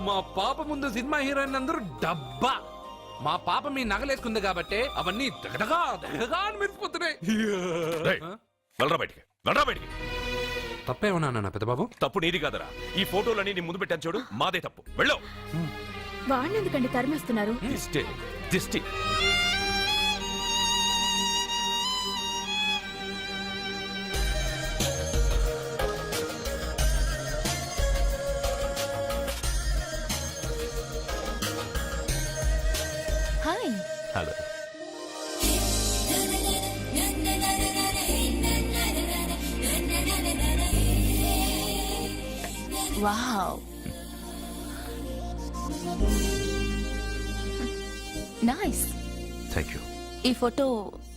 మా పాప ముందు సినిమా హీరోయిన్ అందరూ డబ్బా. మా పాప మీ నగలేసుకుంది కాబట్టి అవన్నీ దగదగా దగదగా అని మెరిసిపోతున్నాయి. వెళ్ళరా బయటికి, వెళ్ళరా బయటికి. తప్పేమన్నా నాన్న పెద్దబాబు? తప్పు నీది కాదరా. ఈ ఫోటోలన్నీ నీ ముందు పెట్టాను చూడు, మాదే తప్పు. వెళ్ళు. వాడిని ఎందుకండి తరిమేస్తున్నారు? దిష్టి దిష్టి. Hi. Hello. Wow, nice. Thank you. ఈ ఫోటో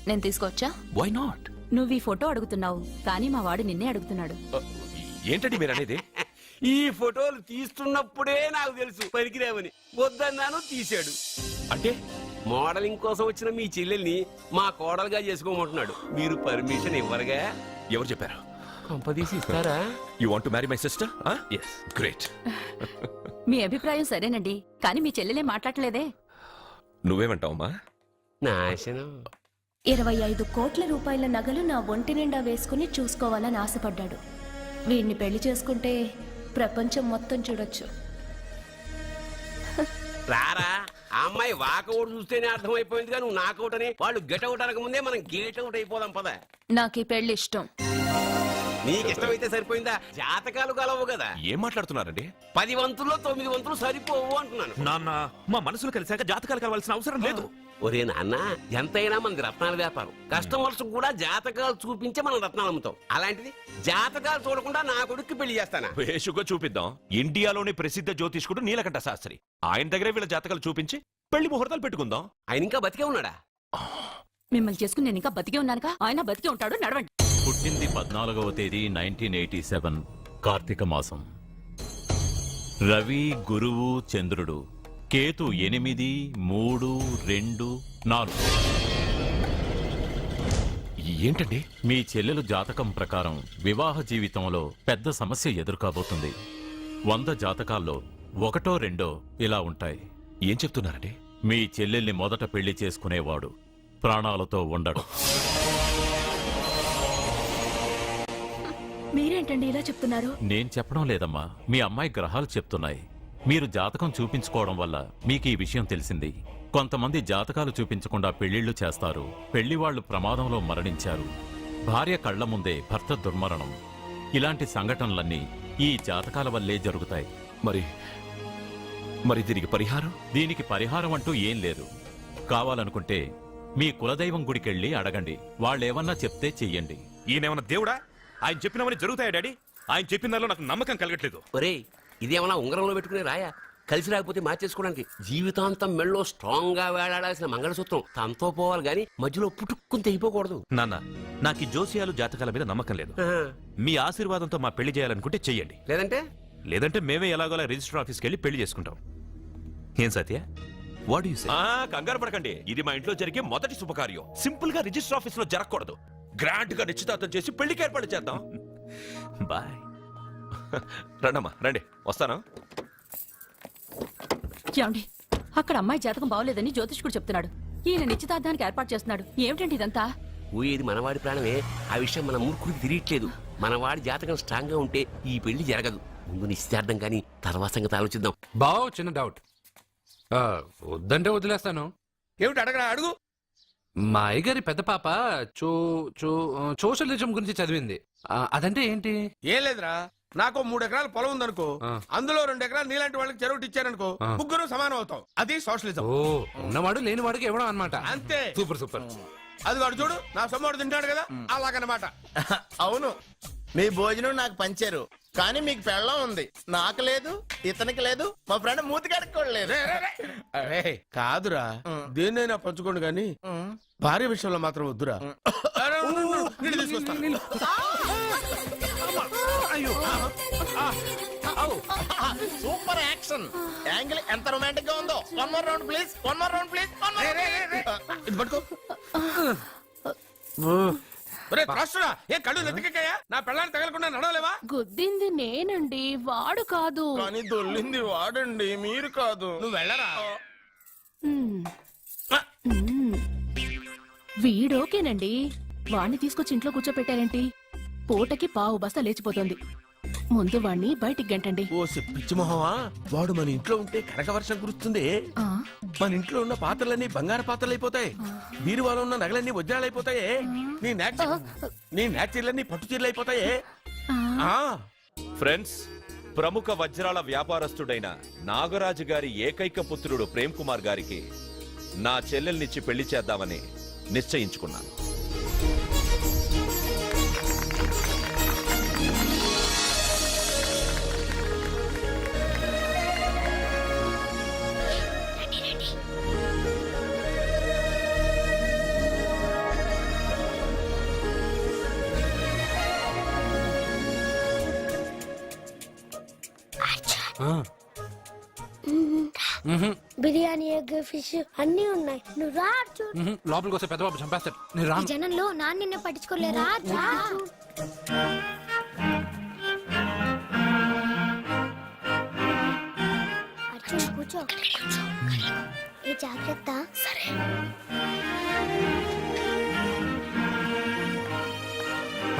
నేను తీసుకోవచ్చా? Why not? నువ్వు ఈ ఫోటో అడుగుతున్నావు, కానీ మా వాడు నిన్నే అడుగుతున్నాడు. ఏంటండి మీరు అనేది? ఈ ఫోటోలు తీస్తున్నప్పుడే నాకు తెలుసు పనికిరావని. వద్దన్నాను, తీశాడు. అంటే మోడలింగ్ కోసం వచ్చిన మీ చెల్లెల్ని మా కోడలుగా చేసుకోమంటున్నాడు. మీరు పర్మిషన్ ఇవ్వరుగా? ఎవరు చెప్పారు? కంపదీసి ఇస్తారా? You want to marry my sister? yes, great. మీ అభిప్రాయం సరేనండి, కానీ మీ చెల్లెలే మాట్లాడలేదే. నువ్వేమంటావమ్మా? నాశనం. 25 కోట్ల రూపాయల నగలు నా ఒంటి నిండా వేసుకుని చూసుకోవాలని ఆశపడ్డాడు. వీడిని పెళ్లి చేసుకుంటే ప్రపంచం మొత్తం చూడొచ్చు. రారా, ఆ అమ్మాయి వాకౌట్ చూస్తేనే అర్థమైపోయింది. నువ్వు నాకౌట్ అని, వాళ్ళు గెట్అవుట్ అనక ముందే మనం గేట్ అవుట్ అయిపోదాం పద. నాకు ఈ పెళ్లి ఇష్టం. నీకు ఇష్టమైతే సరిపోయిందా? జాతకాలు కలవు కదా. ఏం మాట్లాడుతున్నారండి? 10 వంతుల్లో 9 వంతులు సరిపోవు అంటున్నాను. నాన్న, మా మనసులు కలిసాక జాతకాలు కావాల్సిన అవసరం లేదు. ఒరే నాన్న, ఎంతైనా మనది రత్నాల వ్యాపారం. కస్టమర్స్ కూడా జాతకాలు చూపించే మనం రత్నాలు అమ్ముతాం. అలాంటిది జాతకాలు చూడకుండా నా కొడుక్కి పెళ్లి చేస్తానా? వేషుగా చూపిద్దాం. ఇండియాలోని ప్రసిద్ధ జ్యోతిష్కుడు నీలకంఠ శాస్త్రి, ఆయన దగ్గరే వీళ్ళ జాతకాలు చూపించి పెళ్లి ముహూర్తాలు పెట్టుకుందాం. ఆయన ఇంకా బతికే ఉన్నాడా? మిమ్మల్ని చేసుకుని నేను ఇంకా బతికే ఉన్నానుగా. ఆయన బతికే ఉంటాడు, నడవండి. పుట్టింది 14వ తేదీ 1987 కార్తీక మాసం. రవి, గురువు, చంద్రుడు. కేతు 8, 3, 2, 4. ఏంటండి? మీ చెల్లెలు జాతకం ప్రకారం వివాహ జీవితంలో పెద్ద సమస్య ఎదుర్కోబోతుంది. 100 జాతకాల్లో 1, 2 ఇలా ఉంటాయి. ఏం చెప్తున్నారండి? మీ చెల్లెల్ని మొదట పెళ్లి చేసుకునేవాడు ప్రాణాలతో ఉండడు. మీరేంటండి ఇలా చెప్తున్నారు? నేను చెప్పడం లేదమ్మా, మీ అమ్మాయి గ్రహాలు చెప్తున్నాయి. మీరు జాతకం చూపించుకోవడం వల్ల మీకు ఈ విషయం తెలిసింది. కొంతమంది జాతకాలు చూపించకుండా పెళ్లిళ్లు చేస్తారు. పెళ్లివాళ్లు ప్రమాదంలో మరణించారు. భార్య కళ్ల ముందే భర్త దుర్మరణం. ఇలాంటి సంఘటనలన్నీ ఈ జాతకాల వల్లే జరుగుతాయి. మరి దీనికి పరిహారం? దీనికి పరిహారం అంటూ ఏం లేదు. కావాలనుకుంటే మీ కులదైవం గుడికెళ్ళి అడగండి. వాళ్ళేమన్నా చెప్తే చెయ్యండి. ఈయనేమన్నా దేవుడా? ఆయన చెప్పినవన్నీ జరుగుతాయా డాడీ? ఆయన చెప్పిన దానిలో నాకు నమ్మకం కలగట్లేదు. ఒరే, ఇదేమన్నా ఉంగరంలో పెట్టుకునే రాయా? కలిసి రాకపోతే మార్చేసుకోవడానికి జీవితాంతం మెళ్ళో స్ట్రాంగ్ గా వేలాడాల్సిన మంగళసూత్రం తనతో పోవాలి గాని మధ్యలో పుట్టుక్కుని తెగిపోకూడదు. నాన్న, నాకు ఈ జోసియాలు జాతకాల మీద నమ్మకం లేదు. మీ ఆశీర్వాదంతో మా పెళ్లి చేయాలనుకుంటే చెయ్యండి. లేదంటే మేమే ఎలాగోలా రిజిస్టర్ ఆఫీస్కి వెళ్ళి పెళ్లి చేసుకుంటాం. ఏం సత్య? What you say? కంగారు పడకండి, ఇది మా ఇంట్లో జరిగే మొదటి శుభకార్యం. సింపుల్ గా రిజిస్టర్ ఆఫీస్ లో జరగకూడదు. గ్రాండ్ గా నిశ్చితార్థం చేసి పెళ్లికి ఏర్పాటు చేద్దాం. బాయ్. రండమ్మా, రండి, వస్తాను. ఏమండి, అక్కడ అమ్మాయి జాతకం బాగోలేదని జ్యోతిష్కుడు చెప్తున్నాడు. ఈయన నిశ్చితార్థానికి ఏర్పాటు చేస్తున్నాడు. ఏమిటండి ఇదంతా? ఊయేది మనవాడి ప్రాణమే. ఆ విషయం మన మూర్ఖుడికి తిరియట్లేదు. మనవాడి జాతకం స్ట్రాంగ్ గా ఉంటే ఈ పెళ్లి జరగదు. ముందు నిశ్చితార్థం గాని తర్వాత సంగతి ఆలోచిద్దాం. బావ్, చిన్న డౌట్. వద్దంటే వదిలేస్తాను. ఏమిటి అడగరా? అడుగు. మా అయ్యగారి పెద్ద పాప సోషలిజం గురించి చదివింది. అదంటే ఏంటి? ఏం లేదురా, నాకు 3 ఎకరాల పొలం ఉందనుకో, అందులో 2 ఎకరాలు నీలాంటి వాళ్ళకి చెరువు ఇచ్చారనుకో, ముగ్గురు సమానం అవుతాం. అది సోషలిజం. ఓ, ఉన్నవాడు లేని వాడికి ఇవ్వడం అన్నమాట. అంతే. Super super. అది వాడు చూడు, నా సొమ్మడు తింటాడు కదా, అలాగనమాట. అవును, మీ భోజనం నాకు పంచారు, కానీ మీకు పెళ్ళం ఉంది, నాకు లేదు, ఇతనికి లేదు, మా ఫ్రెండ్ మూతి కడుక్కోలేదు. కాదురా, దేన్నైనా పంచుకోండి గాని భార్య విషయంలో మాత్రం వద్దురా. సూపర్ యాక్షన్ యాంగిల్ ఎంత రొమాంటిక్ గా ఉందో. 1 more round please, 1 more round please. ఇది పట్టుకో. ఒరే త్రాసుడా, ఏ కళ్ళు నెత్తికెక్కాయా? నా పెళ్ళాన్ని తగలకుండా నడవలేవా? గుద్దింది నేనండి, వాడు కాదు. కానీ దొల్లింది వాడండి, మీరు కాదు. నువ్వు వెళ్ళరా. మ్మ్. మ్మ్. వీడోకేనండి. వాణ్ణి తీసుకొచ్చి ఇంట్లో కూర్చోపెట్టారేంటి? పూటకి పావు బస్తా లేచిపోతుంది. ముందు వాణ్ణి బయటికి గంటండి. ఓ పిచ్చి మొహమా, వాడు మన ఇంట్లో ఉంటే కనక వర్షం కురుస్తుంది. ఆ, మన ఇంట్లో ఉన్న పాత్రలన్నీ బంగారు పాత్రలు అయిపోతాయి, బీరువాలో ఉన్న నగలన్నీ వజ్రాలు అయిపోతాయి, నీ నాచీర్లన్నీ పట్టు చీరలు అయిపోతాయి. ఆ, ఫ్రెండ్స్, ప్రముఖ వజ్రాల వ్యాపారస్తుడైన నాగరాజు గారి ఏకైక పుత్రుడు ప్రేమ్ కుమార్ గారికి నా చెల్లెల్నిచ్చి పెళ్లి చేద్దామని నిశ్చయించుకున్నాను. బిర్యానీ, ఎగ్, ఫిష్ అన్ని ఉన్నాయి. నువ్వు రా అర్జున్. లోపలికి వస్తే పెద్దబాబు చంపేస్తాడు. నేను ఈ రాను. జనంలో నాన్న నిన్ను పట్టించుకోలేరా? రా. అర్జున్ కూర్చో. ఏ జాగ్రత్త. సరే.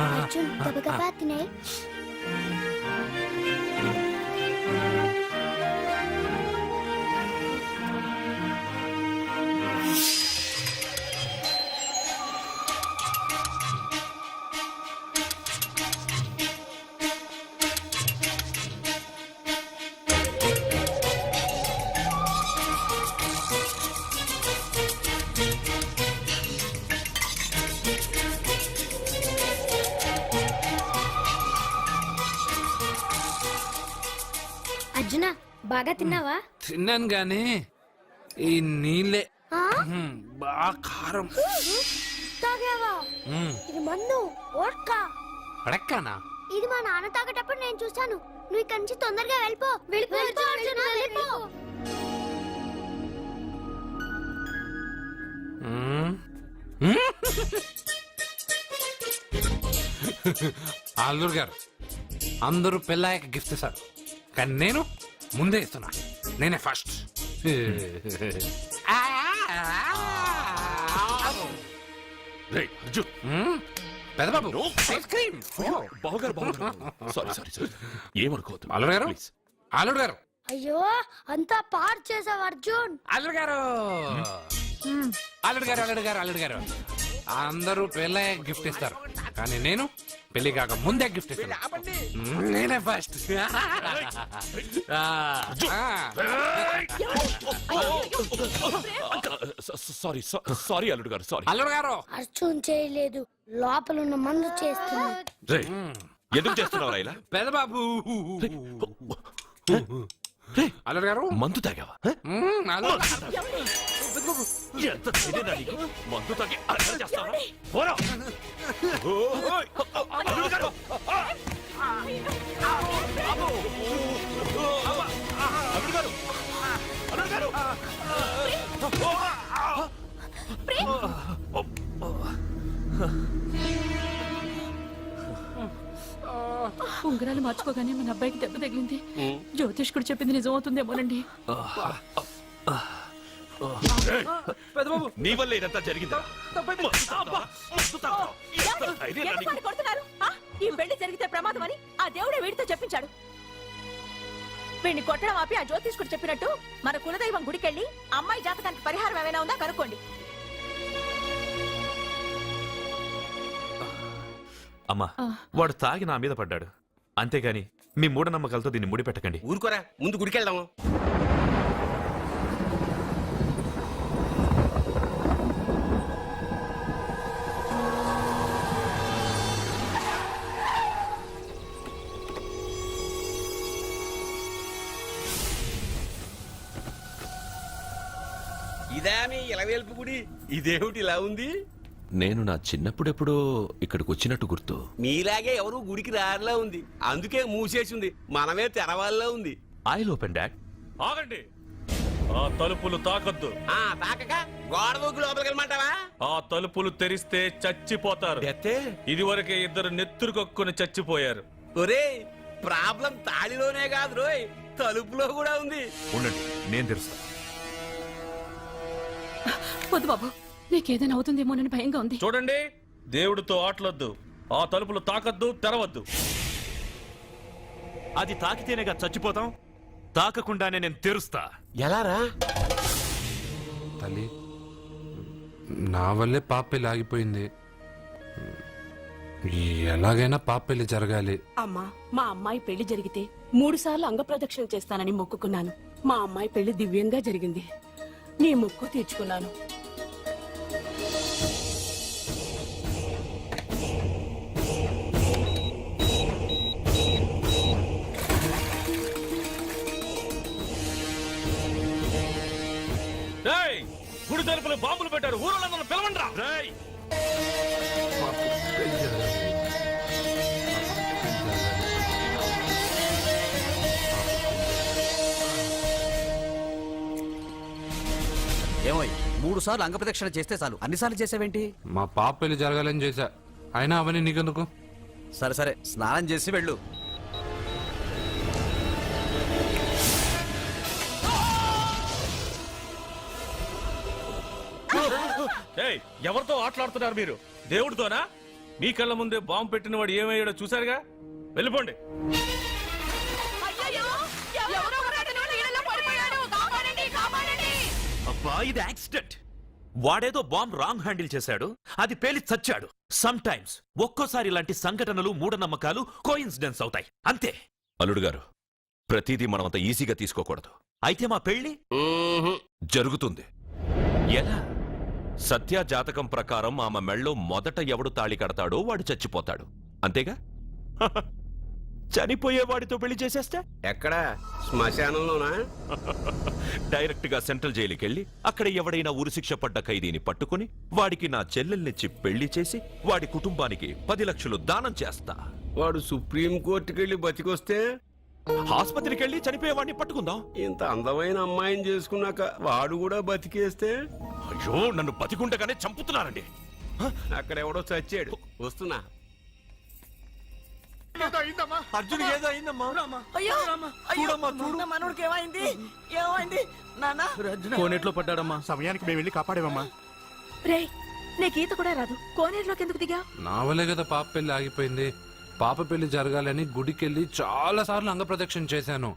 అర్జున్ గబగబా తినే. అర్జున, బాగా తిన్నావా? తిన్నాను గానీ ఈ నీళ్ళే ఆ? బాగా కారం. తాగావా? ఇది మందు, వోడ్కా. అడక్కానా? ఇది మా నాన్న తాగేటప్పుడు నేను చూశాను. నువ్వు ఇక్కడి నుంచి తొందరగా వెళ్ళిపో. వెళ్ళిపో అర్జున, వెళ్ళిపో. అల్లుడు గారు, అందరూ పెళ్ళాయక గిఫ్ట్ ఇస్తారు, కానీ నేను ముందే ఇస్తున్నా. నేనే ఫస్ట్. పెద్దబాబు ఐస్ క్రీమ్. ఏమనుకోవద్దు. అల్లుడు గారు, అల్లుడు గారు, అయ్యో, అంతా పాడు చేసావు అర్జున్. అల్లుడు గారు, అల్లుడు గారు, అల్లుడు గారు, అల్లుడు గారు, అందరూ పెళ్ళయ్య గిఫ్ట్ ఇస్తారు, కానీ నేను పెళ్లి కాక ముందే గిఫ్ట్ ఇస్తాను. నేనే ఫస్ట్. సారీ అల్లుడు గారు, సారీ. అల్లుడు గారు, అర్జున్ చేయలేదు, లోపల ఉన్న మందు చేస్తున్నాడు. ఎందుకు చేస్తున్నావు ఇలా? పెద్దబాబు. అల్లుడు గారు, మందు తాగావా? ఎంత ధైర్యం నీకు? మందు తాగి అలా చేస్తావా? పోరా! అల్లుడు గారు! అల్లుడు గారు! అల్లుడు గారు! ఉంగరాలు మార్చుకోగానే మన అబ్బాయికి దెబ్బ తగిలింది. జ్యోతిష్కుడు చెప్పింది నిజమవుతుందేమోనండి. నీ వల్ల ఇదంతా జరిగిందా? ఈ పెళ్లి జరిగితే ప్రమాదం అని ఆ దేవుడే వీడితో చెప్పించాడు. వీడిని కొట్టడం ఆపి ఆ జ్యోతిష్కుడు చెప్పినట్టు మన కులదైవం గుడికెళ్ళి అమ్మాయి జాతకానికి పరిహారం ఏమైనా ఉందా కనుక్కోండి. అమ్మా, వాడు తాగి నా మీద పడ్డాడు, అంతేగాని మీ మూఢనమ్మకాలతో దీన్ని ముడిపెట్టకండి. ఊరుకోరా, ముందు గుడికెళ్దాము. ఇదా మీ ఇలవేల్పు గుడి? ఇదేమిటి ఇలా ఉంది? నేను నా చిన్నప్పుడెప్పుడో ఇక్కడికి వచ్చినట్టు గుర్తు. మీలాగే ఎవరు గుడికి రారులా ఉంది, అందుకే మూసేసింది. మనమే తెరవాళ్ళలా ఉంది. I open dad. ఆగండి. ఆ తలుపులు తాకద్దు. తాకక గోడ దూకి లోపలికి వెళ్ళమంటావా? ఆ తలుపులు తెరిస్తే చచ్చిపోతారు. ఇదివరకే ఇద్దరు నెత్తురు కొక్కుని చచ్చిపోయారు. ఒరే ప్రాబ్లం తాళిలోనే కాదు రోయ్, తలుపులో కూడా ఉంది. ఉండండి, నేను తెరుస్తా. వద్దు బాబు, నీకేదైనా అవుతుందేమోనని భయంగా ఉంది. చూడండి, దేవుడితో ఆటలొద్దు. ఆ తలుపులు తాకద్దు, తెరవద్దు. అది తాకితేనేగా చచ్చిపోతాం. తాకకుండానే నేను తెరుస్తా. ఎలారా? తల్లి, నా వల్లే పాప పెళ్లి ఆగిపోయింది. ఎలాగైనా పాప పెళ్లి జరగాలి. అమ్మా, మా అమ్మాయి పెళ్లి జరిగితే 3 సార్లు అంగప్రదక్షిణ చేస్తానని మొక్కుకున్నాను. మా అమ్మాయి పెళ్లి దివ్యంగా జరిగింది. నీ మొక్కు తీర్చుకున్నాను. రేయ్, గుడి తలుపులు బాంబులు పెట్టారు. ఊరోళ్ళందరూ పిలవండ్రా. రేయ్, ఏమోయ్, 3 సార్లు అంగప్రదక్షిణ చేస్తే చాలు, అన్నిసార్లు చేసావేంటి? మా పాప పెళ్లి జరగాలని చేశా, అయినా అవన్నీ నీకెందుకు? సరే సరే, స్నానం చేసి వెళ్ళు. ఏయ్, ఎవరితో ఆటలాడుతున్నారు మీరు? దేవుడితోనా? మీ కళ్ళ ముందే బాంబు పెట్టిన వాడు ఏమయ్యాడో చూసారుగా. వెళ్ళిపోండి. అబ్బా, ఇది యాక్సిడెంట్. వాడేదో బాంబ్ రాంగ్ హ్యాండిల్ చేశాడు, అది పేలి చచ్చాడు. సమ్ టైమ్స్ ఒక్కోసారి ఇలాంటి సంఘటనలు, మూఢనమ్మకాలు కోఇన్సిడెన్స్ అవుతాయి, అంతే. అల్లుడు గారు, ప్రతిదీ మనమంత ఈజీగా తీసుకోకూడదు. అయితే మా పెళ్లి జరుగుతుంది. ఎలా? సత్య జాతకం ప్రకారం ఆమె మెళ్ళో మొదట ఎవడు తాళి కడతాడో వాడు చచ్చిపోతాడు, అంతేగా? చనిపోయేవాడితో పెళ్లి చేసేస్తే ఎక్కడ? శ్మశానంలోనా? డైరెక్ట్ గా సెంట్రల్ జైలుకి వెళ్ళి అక్కడ ఎవడైనా ఉరిశిక్ష పడ్డ ఖైదీని పట్టుకుని వాడికి నా చెల్లెల్నిచ్చి పెళ్లి చేసి వాడి కుటుంబానికి 10 లక్షలు దానం చేస్తా. వాడు సుప్రీం కోర్టుకి వెళ్ళి బతికొస్తే ఆసుపత్రికి వెళ్ళి చనిపోయేవాడిని పట్టుకుందాం. ఇంత అందమైన అమ్మాయిని చేసుకున్నాక వాడు కూడా బతికేస్తే? అయ్యో, నన్ను బతికుండగానే చంపుతున్నారండి. అక్కడ ఎవడో చచ్చాడు. వస్తున్నా. అర్జున్ ఏదో అయిందమ్మా. మనోడికి ఏమైంది? ఏమైంది నాన్న? కోనేట్లో పడ్డాడమ్మా, సమయానికి మేము వెళ్ళి కాపాడేవమ్మా. రే, నీకు ఈత కూడా రాదు, కోనేరులోకి ఎందుకు దిగా? నా వల్లే కదా పాప పెళ్లి ఆగిపోయింది. పాప పెళ్లి జరగాలని గుడికెళ్ళి చాలా సార్లు అంగప్రదక్షిణ చేశాను.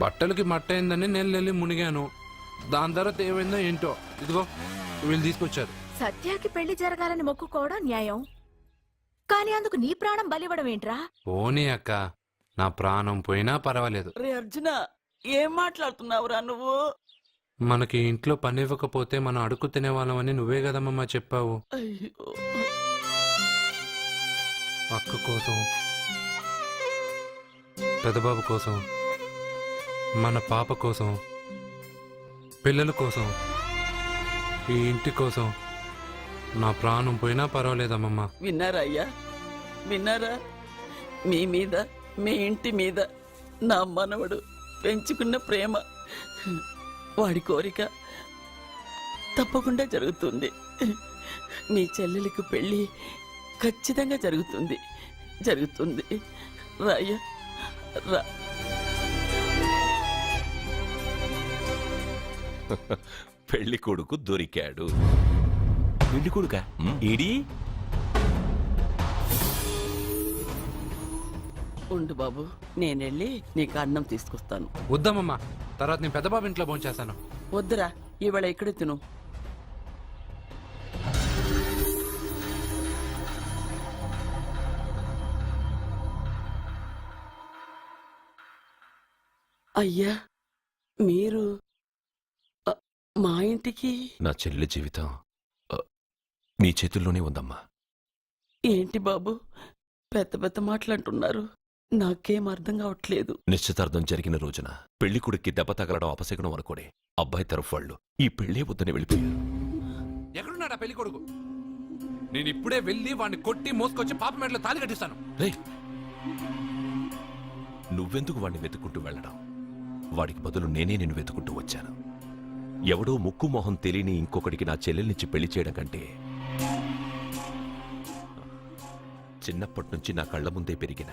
బట్టలకి మట్టయిందని నేను వెళ్ళి మునిగాను. దాని తర్వాత ఏమైందో ఏంటో, ఇదిగో వీళ్ళు తీసుకొచ్చారు. సత్యాకి పెళ్లి జరగాలని మొక్కుకోవడం న్యాయం, కానీ అందుకు నీ ప్రాణం బలివ్వడం ఏంట్రా? పోనీ అక్క, నా ప్రాణం పోయినా పర్వాలేదు. రే అర్జున, ఏం మాట్లాడుతున్నావురా నువ్వు? మనకి ఇంట్లో పని ఇవ్వకపోతే మనం అడుగు తినేవాళ్ళమని నువ్వే కదమ్మా చెప్పావు. అక్క కోసం, పెదబాబు కోసం, మన పాప కోసం, పిల్లల కోసం, ఈ ఇంటి కోసం నా ప్రాణం పోయినా పర్వాలేదమ్మమ్మ. విన్నారా అయ్యా, విన్నారా? మీ మీద, మీ ఇంటి మీద నా మనవడు పెంచుకున్న ప్రేమ, వాడి కోరిక తప్పకుండా జరుగుతుంది. మీ చెల్లెలికి పెళ్లి ఖచ్చితంగా జరుగుతుంది, జరుగుతుంది. రాయ్యా రా. పెళ్లి కొడుకు దొరికాడు. పెళ్లి కొడుకా? ఏడి? ఉండు బాబు, నేనెళ్ళి నీకు అన్నం తీసుకొస్తాను. వద్దమ్మమ్మా, తర్వాత నేను పెద్దబాబు ఇంట్లో భోంచేస్తాను. వద్దురా, ఇవాళ ఇక్కడే తిను. అయ్యా, మీరు మా ఇంటికి? నా చెల్లి జీవితం మీ చేతుల్లోనే ఉందమ్మా. ఏంటి బాబు, పెద్ద పెద్ద మాటలంటున్నారు? నాకేం అర్థం కావట్లేదు. నిశ్చితార్థం జరిగిన రోజున పెళ్లి కొడుక్కి దెబ్బ తగలడం అపశకునం అనుకోడే అబ్బాయి తరఫు వాళ్ళు ఈ పెళ్లే వద్దని వెళ్ళిపోయారు. ఎక్కడున్నాడా పెళ్లి కొడుకు? నేను ఇప్పుడే వెళ్ళి వాడిని కొట్టి మోసుకొచ్చి పాప మెడలో తాళి కట్టిస్తాను. రే, నువ్వెందుకు వాడిని వెతుక్కుంటూ వెళ్ళడం? వాడికి బదులు నేనే నిన్ను వెతుకుంటూ వచ్చాను. ఎవడో ముక్కు మొహం తెలియని ఇంకొకడికి నా చెల్లెల్నిచ్చి పెళ్లి చేయడం కంటే చిన్నప్పటి నుంచి నా కళ్ళ ముందే పెరిగిన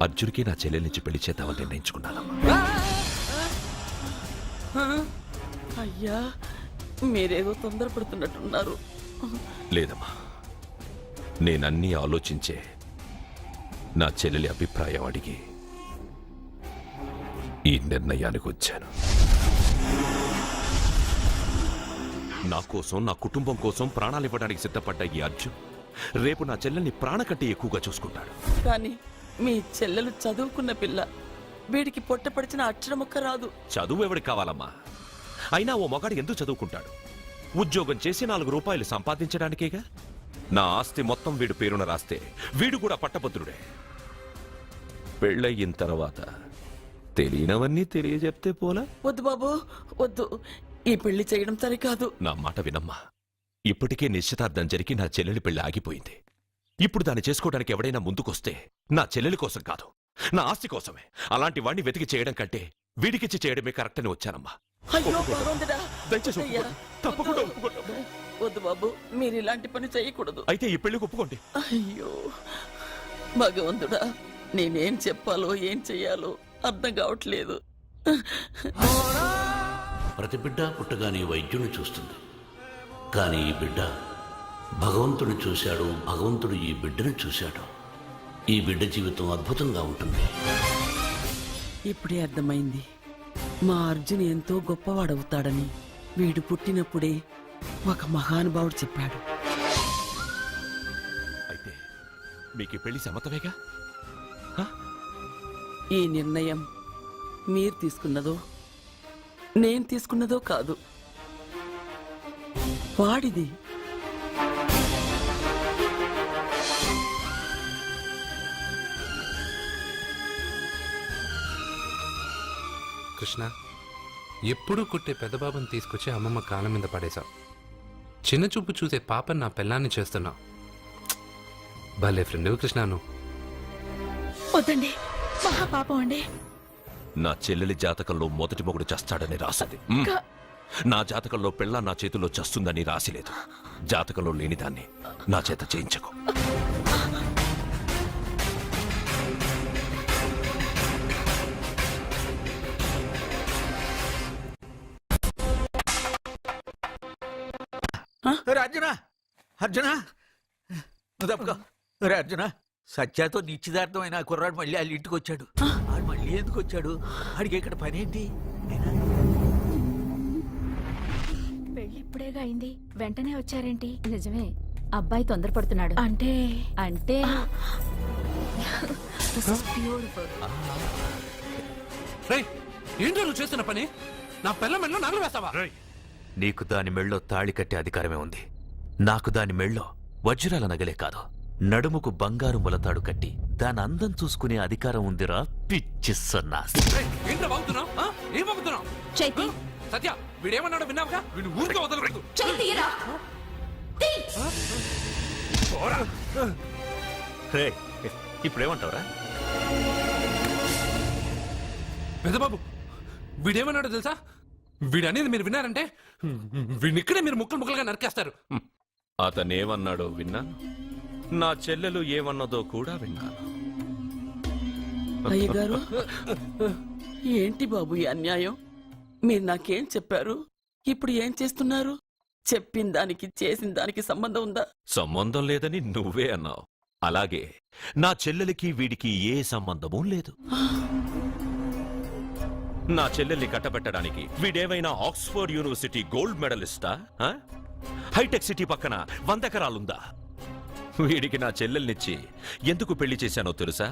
అర్జున్కి నా చెల్లెల్నిచ్చి పెళ్లి చేద్దామని నిర్ణయించుకున్నానమ్మా. అయ్యా మీరేదో తొందరపడుతున్నట్టున్నారు. లేదమ్మా, నేనన్నీ ఆలోచించే నా చెల్లెలి అభిప్రాయం అడిగి ఈ నిర్ణయానికి వచ్చాను. నా కోసం, నా కుటుంబం కోసం ప్రాణాలు ఇవ్వడానికి సిద్ధపడ్డ ఈ అర్జున్ రేపు నా చెల్లెల్ని ప్రాణ కంటే ఎక్కువగా చూసుకుంటాడు. కానీ మీ చెల్లెలు చదువుకున్న పిల్ల, వీడికి పొట్టపడిచిన అక్షరముక్క రాదు. చదువు ఎవడికి కావాలమ్మా? అయినా ఓ మగాడు ఎందుకు చదువుకుంటాడు? ఉద్యోగం చేసి 4 రూపాయలు సంపాదించడానికేగా. నా ఆస్తి మొత్తం వీడు పేరున రాస్తే వీడు కూడా పట్టభద్రుడే. పెళ్ళయిన తర్వాత తెలియనవన్నీ తెలియజెప్తే పోలా? వద్దు బాబు వద్దు, ఈ పెళ్లి చేయడం సరికాదు. నా మాట వినమ్మా. ఇప్పటికే నిశ్చితార్థం జరిగి నా చెల్లెలి పెళ్లి ఆగిపోయింది. ఇప్పుడు దాన్ని చేసుకోవడానికి ఎవడైనా ముందుకొస్తే నా చెల్లెలి కోసం కాదు, నా ఆస్తి కోసమే. అలాంటి వాణ్ణి వెతికి చేయడం కంటే వీడికిచ్చి చేయడమే కరెక్ట్ అని వచ్చానమ్మా. అయ్యో భగవంతుడా, దయచేసి అయ్యా, తప్పకుండా వద్దు. వద్దు బాబు, మీరు ఇలాంటి పని చేయకూడదు. అయితే ఈ పెళ్లికి ఒప్పుకోండి. అయ్యో భగవంతుడా, నేనేం చెప్పాలో ఏం చెయ్యాలో అర్థం కావట్లేదు. ప్రతి బిడ్డ పుట్టగానే వైద్యుని చూస్తుంది, కానీ ఈ బిడ్డ భగవంతుడు చూశాడు, భగవంతుడు ఈ బిడ్డను చూశాడు. ఈ బిడ్డ జీవితం అద్భుతంగా ఉంటుంది. ఇప్పుడే అర్థమైంది, మా అర్జున్ ఎంతో గొప్పవాడవుతాడని. వీడు పుట్టినప్పుడే ఒక మహానుభావుడు చెప్పాడు. అయితే మీకు ఈ పెళ్లి సమ్మతమేగా? ఈ నిర్ణయం మీరు తీసుకున్నదో నేను తీసుకున్నదో కాదు, వాడిది. కృష్ణ, ఎప్పుడూ కుట్టే పెద్దబాబుని తీసుకొచ్చి అమ్మమ్మ కాళ్ళ మీద పడేశావు. చిన్న చూపు చూసే పాపని నా పెళ్ళాన్ని చేస్తున్నావు. భలే ఫ్రెండ్ కృష్ణ నువ్వు. వద్దండి, మహాపాపం అండి. నా చెల్లెలి జాతకంలో మొదటి మొగుడు చస్తాడని రాసింది. నా జాతకంలో పెళ్ళ నా చేతిలో చస్తుందని రాసిలేదు. జాతకంలో లేనిదాన్ని నా చేత చేయించకు. అర్జున అర్జున నువ్వు తప్పుకో. రే అర్జున, సత్యాతో నిశ్చితార్థమైన ఆ కుర్రాడు మళ్ళీ వాళ్ళ ఇంటికి వచ్చాడు. ఆడు మళ్ళీ ఎందుకు వచ్చాడు? ఆడికి ఇక్కడ పనేంటి? పెళ్లి ఇప్పుడేగా అయింది, వెంటనే వచ్చారేంటి? నిజమే, అబ్బాయి తొందరపడుతున్నాడు. అంటే అంటే రేయ్, ఏంటో నువ్వు చేస్తున్న పని? నా పిల్ల మెళ్ళో నగలు వేస్తావా? నీకు దాని మెళ్ళో తాళి కట్టే అధికారమే ఉంది. నాకు దాని మెళ్ళో వజ్రాల నగలే కాదు, నడుముకు బంగారు ములతాడు కట్టి దాని అందం చూసుకునే అధికారం ఉందిరా పిచ్చి సన్నాసి. ఏంటో బాగుతున్నావు? ఏం బాగుతున్నావు? చైతి, సత్య, వీడేమన్నాడో విన్నావుగా? వీడు ఊరికే వదలకూడదు. ఇప్పుడేమంటావురా? పెద్దబాబు, వీడేమన్నాడో తెలుసా? వీడనేది మీరు విన్నారంటే వీడిని ఇక్కడే మీరు ముక్కలు ముక్కలుగా నరికేస్తారు. అతనేమన్నాడో విన్నాను, నా చెల్లెలు ఏమన్నదో కూడా విన్నాను. అయ్యగారు, ఏంటి బాబు ఈ అన్యాయం? మీరు నాకేం చెప్పారు, ఇప్పుడు ఏం చేస్తున్నారు? చెప్పిన దానికి చేసిన దానికి సంబంధం ఉందా? సంబంధం లేదని నువ్వే అన్నావు. అలాగే నా చెల్లెలికి వీడికి ఏ సంబంధమూ లేదు. నా చెల్లెల్ని కట్టబెట్టడానికి వీడేమైనా ఆక్స్ఫర్డ్ యూనివర్సిటీ గోల్డ్ మెడలిస్టా? హైటెక్ సిటీ పక్కన 100 ఎకరాలుందా? వీడికి నా చెల్లెల్నిచ్చి ఎందుకు పెళ్లి చేశానో తెలుసా?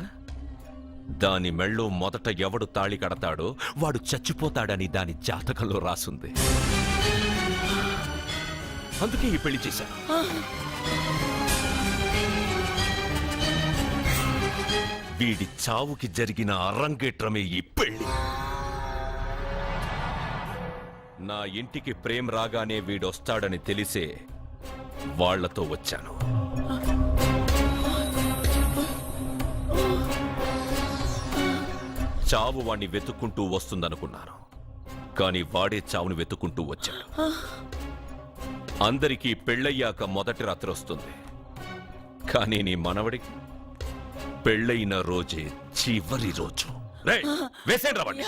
దాని మెళ్ళో మొదట ఎవడు తాళి కడతాడో వాడు చచ్చిపోతాడని దాని జాతకంలో రాసుంది. అందుకే ఈ పెళ్లి చేశాను. వీడి చావుకి జరిగిన అరంగేట్రమే ఈ పెళ్లి. నా ఇంటికి ప్రేమ్ రాగానే వీడొస్తాడని తెలిసే వాళ్లతో వచ్చాను. చావు వాణ్ణి వెతుక్కుంటూ వస్తుందనుకున్నాను, కానీ వాడే చావును వెతుక్కుంటూ వచ్చాడు. అందరికీ పెళ్ళయ్యాక మొదటి రాత్రి వస్తుంది, కానీ నీ మనవడికి పెళ్ళైన రోజే చివరి రోజు. రేయ్, వేసేయండి రా వాడిని.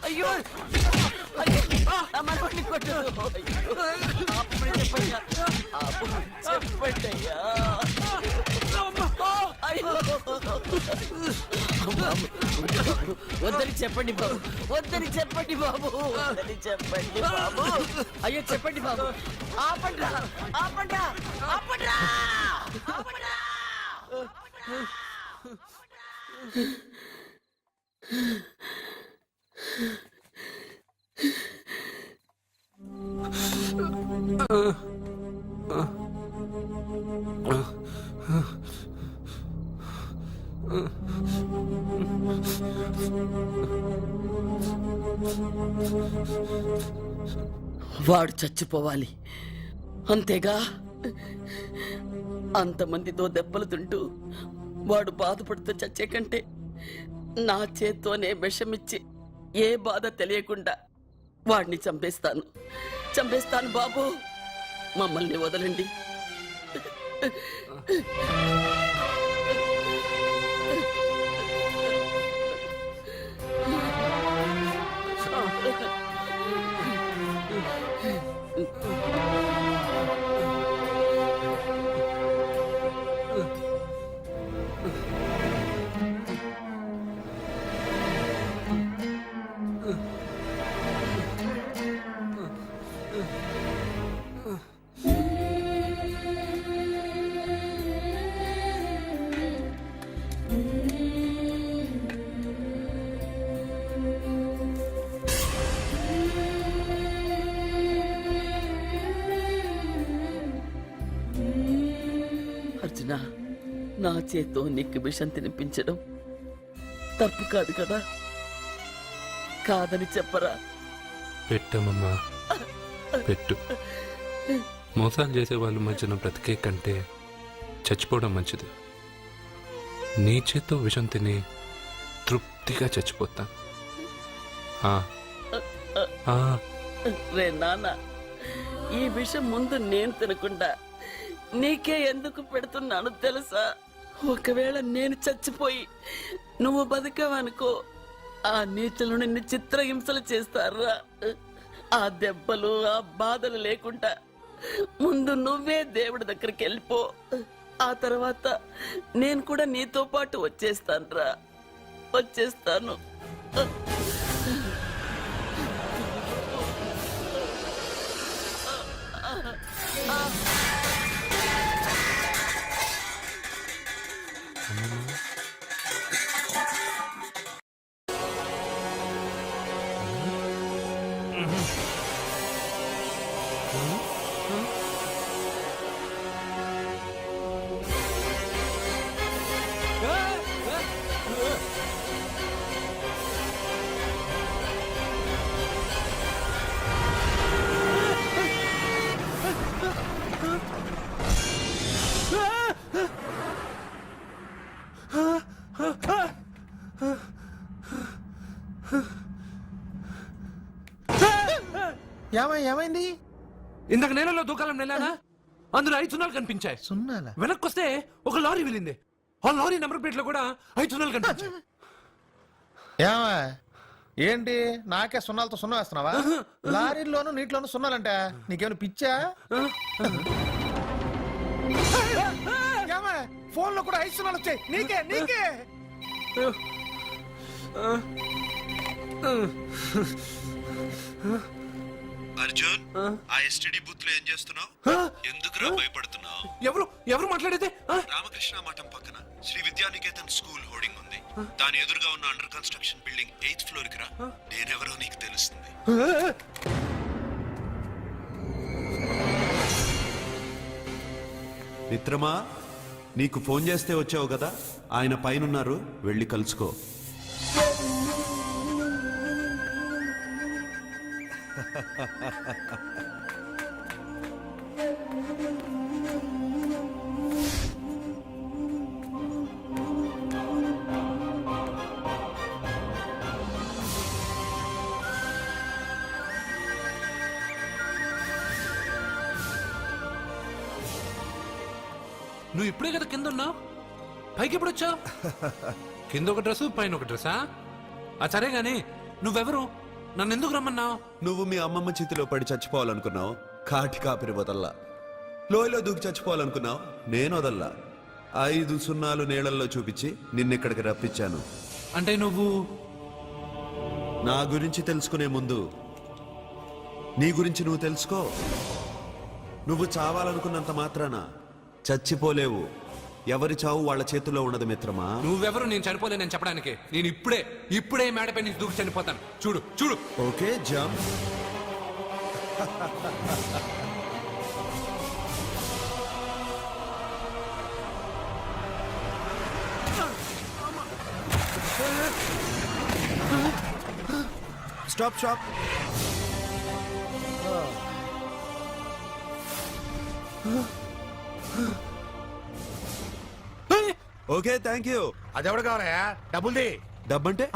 అయ్యో మనోడిని కొట్టదు. చెప్పండి అయ్యా. వద్దని చెప్పండి బాబు, వద్దని చెప్పండి బాబు, వద్దని చెప్పండి బాబు. అయ్యో చెప్పండి బాబు. ఆపండ్రా, ఆపండ్రా, ఆపండ్రా, ఆపండ్రా. వాడు చచ్చిపోవాలి అంతేగా. అంతమందితో దెబ్బలు తింటూ వాడు బాధపడుతూ చచ్చే కంటే నా చేత్తోనే విషమిచ్చి ఏ బాధ తెలియకుండా వాడిని చంపేస్తాను, చంపేస్తాను బాబు. మమ్మల్ని వదలండి. అర్జున, నా చేత్తో నీకు విషం తినిపించడం తప్పు కాదు కదా? కాదని చెప్పరా? పెట్టమమ్మా, పెట్టు. మోసాలు చేసే వాళ్ళ మధ్యన బ్రతికే కంటే చచ్చిపోవడం మంచిది. నీ చేత్తో విషం తిని తృప్తిగా చచ్చిపోతా. రే నాన్న, ఈ విషయం ముందు నేను తినకుండా నీకే ఎందుకు పెడుతున్నాను తెలుసా? ఒకవేళ నేను చచ్చిపోయి నువ్వు బతికావనుకో, ఆ నీచులు నిన్ను చిత్రహింసలు చేస్తారా? ఆ దెబ్బలు, ఆ బాధలు లేకుండా ముందు నువ్వే దేవుడి దగ్గరికి వెళ్ళిపో. ఆ తర్వాత నేను కూడా నీతో పాటు వచ్చేస్తానురా, వచ్చేస్తాను. ఏమైంది? ఇందాక నేలలో దూకాలం నెలానా, అందులో 5 సున్నాలు కనిపించాయి. సున్నాలా? వెనక్కొస్తే ఒక లారీ వెళ్ళింది. ఆ లారీ నెంబర్ ప్లేట్ లో కూడా 5 సున్నాలు కనిపించాయి. ఏంటి నాకే సున్నాలతో సున్నా వేస్తున్నావా? లారీల్లోనూ నీటిలోనూ సున్నాలంటే నీకేమైనా పిచ్చా? ఫోన్ లో కూడా 5 సున్నాలు వచ్చాయి. నీకే నీకే అర్జున్, ఆ ఎస్టీడీ బూత్ లో ఏం చేస్తున్నావు? ఎందుకురా భయపడుతున్నావు? ఎవరు మాట్లాడేది? రామకృష్ణ మఠం పక్కన శ్రీ విద్యానికేతన్ స్కూల్ హోర్డింగ్ ఉంది. దాని ఎదురుగా ఉన్న under construction building 8th floor కి రా. నేనెవరో నీకు తెలుస్తుంది. మిత్రమా, నీకు ఫోన్ చేస్తే వచ్చావు కదా, ఆయన పైనున్నారు, వెళ్ళి కలుసుకో. నువ్వు ఇప్పుడే కదా కింద ఉన్నావు, పైకి ఎప్పుడు వచ్చావు? కింద ఒక డ్రెస్, పైన ఒక డ్రెస్సా? సరే గాని నువ్వెవరు? నన్ను ఎందుకు రమ్మన్నావు? నువ్వు మీ అమ్మమ్మ చేతిలో పడి చచ్చిపోవాలనుకున్నావు, కాటి కాపిరి వదల్లా. లోయలో దూకి చచ్చిపోవాలనుకున్నావు, నేను వదల్లా. 5 సున్నాలు నీళ్ళల్లో చూపించి నిన్నిక్కడికి రప్పించాను. అంటే నువ్వు నా గురించి తెలుసుకునే ముందు నీ గురించి నువ్వు తెలుసుకో. నువ్వు చావాలనుకున్నంత మాత్రాన చచ్చిపోలేవు. ఎవరి చావు వాళ్ళ చేతుల్లో ఉండదు మిత్రమా. నువ్వెవరు నేను చనిపోలేనని చెప్పడానికి? నేను ఇప్పుడే మేడపై నుంచి దూకి చనిపోతాను. చూడు చూడు. Okay jump. Stop stop. Okay thank you. అదెవడు కావాలయా? డబ్బుల్ది. డబ్బంటే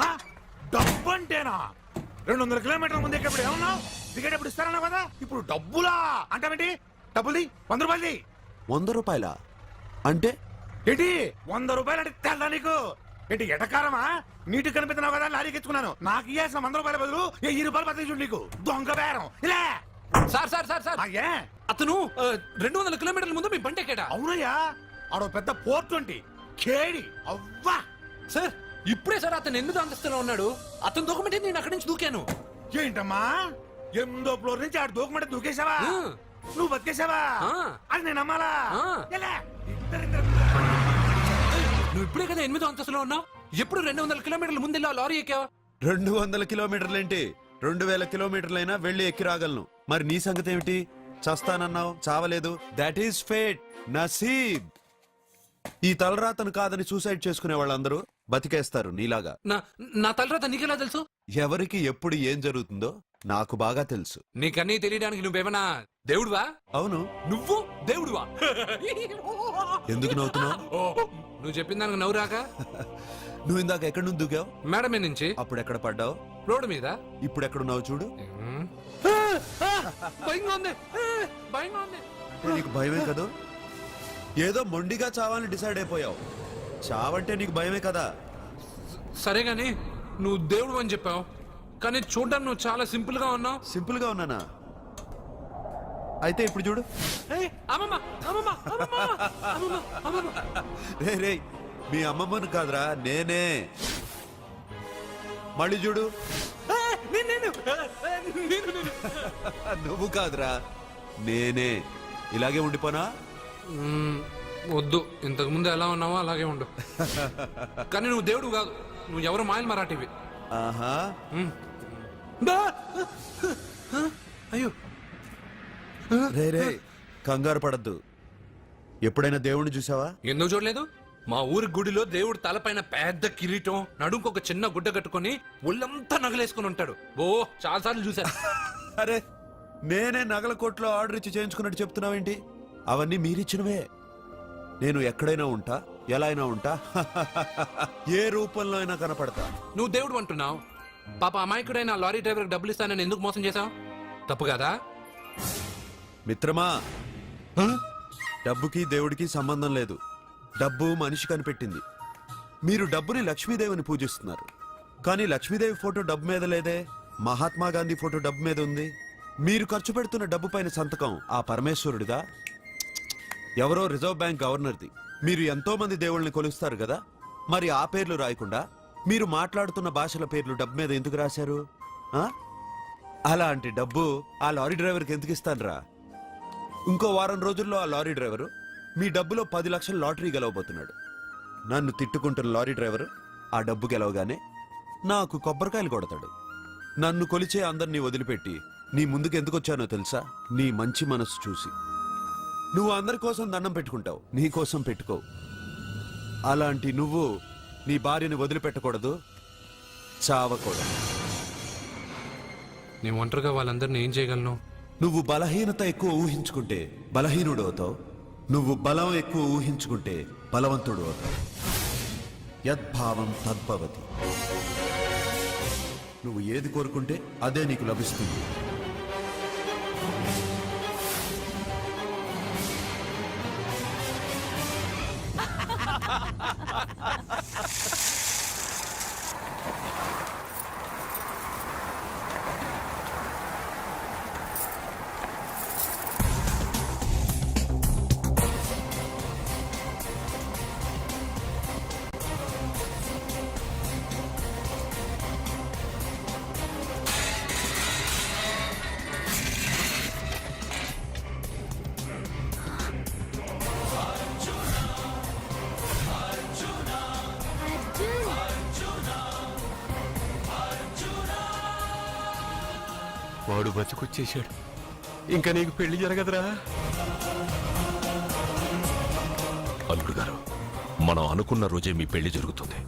డబ్బు అంటేనా? 200 కిలోమీటర్ల ముందు ఎక్కడ ఏమన్నావు? దిగేటప్పుడు ఇస్తారన్నావు కదా, ఇప్పుడు డబ్బులా అంటావేంటి? డబ్బుల్ది 100 రూపాయలది. 100 రూపాయలా? అంటే ఏంటి 100 రూపాయలు అంటే తెల్దా నీకు? ఏంటి ఎటకారమా? నీటి కనిపిస్తున్నావు కదా లారీకి ఎత్తుకున్నాను. నాకు ఇయ్యాల్సిన 100 రూపాయల బదులు 1000 రూపాయలు బదిలీ చూడు నీకు. దొంగ బేరం. ఇలా సార్ సార్ సార్ సార్ అయ్యే అతను 200 కిలోమీటర్ల ముందు మీ బండి ఎక్కాడా? అవునయ్యా, ఆడో పెద్ద పోర్ట్ వంటి కేడి అవ్వా. సార్ ఇప్పుడే సార్ అతను ఎందుకు అంతస్తులో ఉన్నాడు? అతను దూకమంటే నేను అక్కడి నుంచి దూకాను. ఏంటమ్మా 8వ ఫ్లోర్ నుంచి ఆడు దూకమంటే దూకేశావా? నువ్వు బతికేశావా? అది నేను నమ్మాలా? ఎలా? నువ్వు ఇప్పుడే కదా 8వ అంతస్తులో ఉన్నావు. ఎప్పుడు 200 కిలోమీటర్ల ముందు ఇలా లారీ ఎక్కావా? 200 కిలోమీటర్లేంటి, 2000 కిలోమీటర్లైనా వెళ్ళి ఎక్కి రాగలను. మరి నీ సంగతి ఏమిటి? చస్తానన్నావు, చావలేదు. That is fate, నసీబ్. ఈ తలరాతను కాదని సూసైడ్ చేసుకునే వాళ్ళందరూ బతికేస్తారు నీలాగా. నా తలరాత నీకెలా తెలుసు? ఎవరికి ఎప్పుడు ఏం జరుగుతుందో నాకు బాగా తెలుసు. నీకన్నీ తెలియడానికి నువ్వేమన్నా దేవుడువా? అవును. నువ్వు దేవుడువా? ఎందుకు నవ్వుతున్నావు? నువ్వు చెప్పిన దానికి నవ్వు రాక? నువ్వు ఇందాక ఎక్కడి నుంచి దూకావు? మేడ మీద నుంచి. అప్పుడు ఎక్కడ పడ్డావు? రోడ్డు మీద. ఇప్పుడు ఎక్కడున్నావు చూడు. భయంగా ఉంది, భయంగా ఉంది. నీకు భయమే కదా? ఏదో మొండిగా చావాలని డిసైడ్ అయిపోయావు. చావంటే నీకు భయమే కదా? సరే గాని నువ్వు దేవుడు అని చెప్పావు, కానీ చూడ్డానికి నువ్వు చాలా సింపుల్ గా ఉన్నావు. సింపుల్ గా ఉన్నానా? అయితే ఇప్పుడు చూడు. రే రే, మీ అమ్మమ్మను కాదురా, నేనే. మళ్ళీ చూడు. నువ్వు కాదురా, నేనే. ఇలాగే ఉండిపోనా? వద్దు, ఇంతకు ముందు ఎలా ఉన్నావో అలాగే ఉండు. కానీ నువ్వు దేవుడు కాదు, నువ్వు ఎవరు మాయలు మరాఠీవి. ఆహా. అయ్యో రే రే, కంగారు పడద్దు. ఎప్పుడైనా దేవుణ్ణి చూసావా? ఎందుకు చూడలేదు? మా ఊరి గుడిలో దేవుడు తలపైన పెద్ద కిరీటం, నడుంకు ఒక చిన్న గుడ్డ కట్టుకొని ఒళ్ళంతా నగలేసుకుని ఉంటాడు. ఓ చాలా సార్లు చూశాను. అరే, నేనే నగల కొట్లో ఆర్డర్ ఇచ్చి చేయించుకున్నట్టు చెప్తున్నావేంటి? అవన్నీ మీరిచ్చినవే. నేను ఎక్కడైనా ఉంటా, ఎలా అయినా ఉంటా, ఏ రూపంలో అయినా కనపడతా. నువ్వు దేవుడు అంటున్నావు, పాప అమాయకుడైన లారీ డ్రైవర్కి డబ్బులు ఇస్తానని ఎందుకు మోసం చేశావు? తప్పు కదా మిత్రమా? డబ్బుకి దేవుడికి సంబంధం లేదు. డబ్బు మనిషి కనిపెట్టింది. మీరు డబ్బుని లక్ష్మీదేవిని పూజిస్తున్నారు, కానీ లక్ష్మీదేవి ఫోటో డబ్బు మీద లేదే. మహాత్మా గాంధీ ఫోటో డబ్బు మీద ఉంది. మీరు ఖర్చు పెడుతున్న డబ్బు పైన సంతకం ఆ పరమేశ్వరుడిదా, ఎవరో రిజర్వ్ బ్యాంక్ గవర్నర్ది? మీరు ఎంతో మంది దేవుళ్ళని కొలుస్తారు కదా, మరి ఆ పేర్లు రాయకుండా మీరు మాట్లాడుతున్న భాషల పేర్లు డబ్బు మీద ఎందుకు రాశారు? అలాంటి డబ్బు ఆ లారీ డ్రైవర్కి ఎందుకు ఇస్తానురా? ఇంకో వారం రోజుల్లో ఆ లారీ డ్రైవరు మీ డబ్బులో 10 లక్షల లాటరీ గెలవబోతున్నాడు. నన్ను తిట్టుకుంటున్న లారీ డ్రైవరు ఆ డబ్బు గెలవగానే నాకు కొబ్బరికాయలు కొడతాడు. నన్ను కొలిచే అందరినీ వదిలిపెట్టి నీ ముందుకు ఎందుకు వచ్చానో తెలుసా? నీ మంచి మనసు చూసి. నువ్వు అందరి కోసం దండం పెట్టుకుంటావు, నీ కోసం పెట్టుకోవు. అలాంటి నువ్వు నీ భార్యని వదిలిపెట్టకూడదు, చావకూడదు. నేను ఒంటరిగా వాళ్ళందరినీ ఏం చేయగలను? నువ్వు బలహీనత ఎక్కువ ఊహించుకుంటే బలహీనుడు అవుతావు. నువ్వు బలం ఎక్కువ ఊహించుకుంటే బలవంతుడు అవుతావు. యద్భావం తద్భవతి. నువ్వు ఏది కోరుకుంటే అదే నీకు లభిస్తుంది. వాడు బతుకొచ్చేశాడు. ఇంకా నీకు పెళ్లి జరగదురా. అల్లుడు గారు, మనం అనుకున్న రోజే మీ పెళ్లి జరుగుతుంది.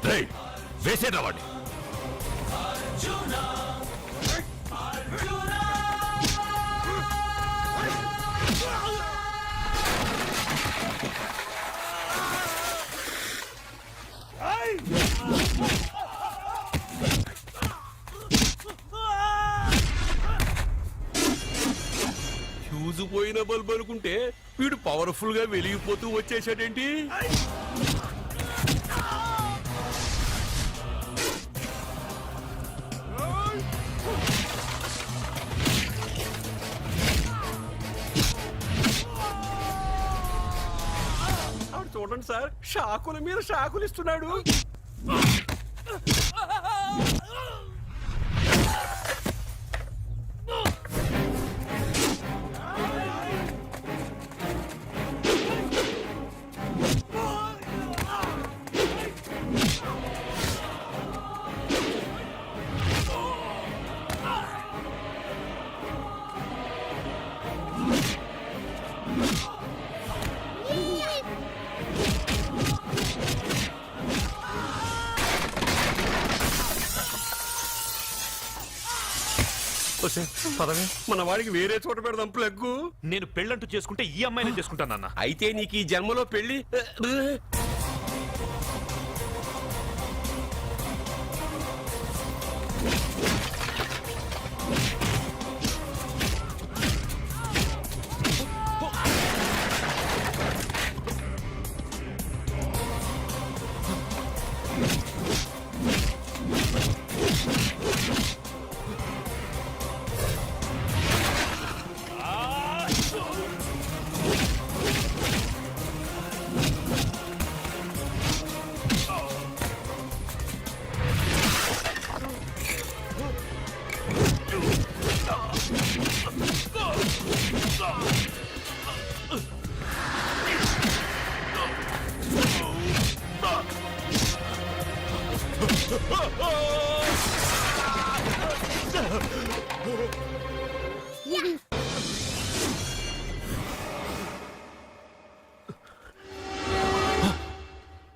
రేయ్, వేసేరా వాడిని. ఫ్యూజు పోయిన బల్బ్ అనుకుంటే వీడు పవర్ఫుల్ గా వెలిగిపోతూ వచ్చేసాడేంటి? చూడండి సార్, షాకుల మీద షాకులు ఇస్తున్నాడు. పదవే, మన వాడికి వేరే చోట పెడదాం ప్లగ్గు. నేను పెళ్ళంటూ చేసుకుంటే ఈ అమ్మాయిని చేసుకుంటానన్నా. అయితే నీకు ఈ జన్మలో పెళ్లి.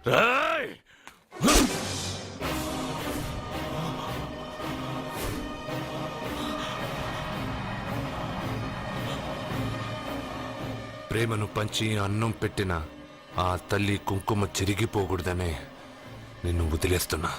రేయ్! ప్రేమను పంచి అన్నం పెట్టిన ఆ తల్లి కుంకుమ చెరిగిపోకూడదనే నిన్ను వదిలేస్తున్నా.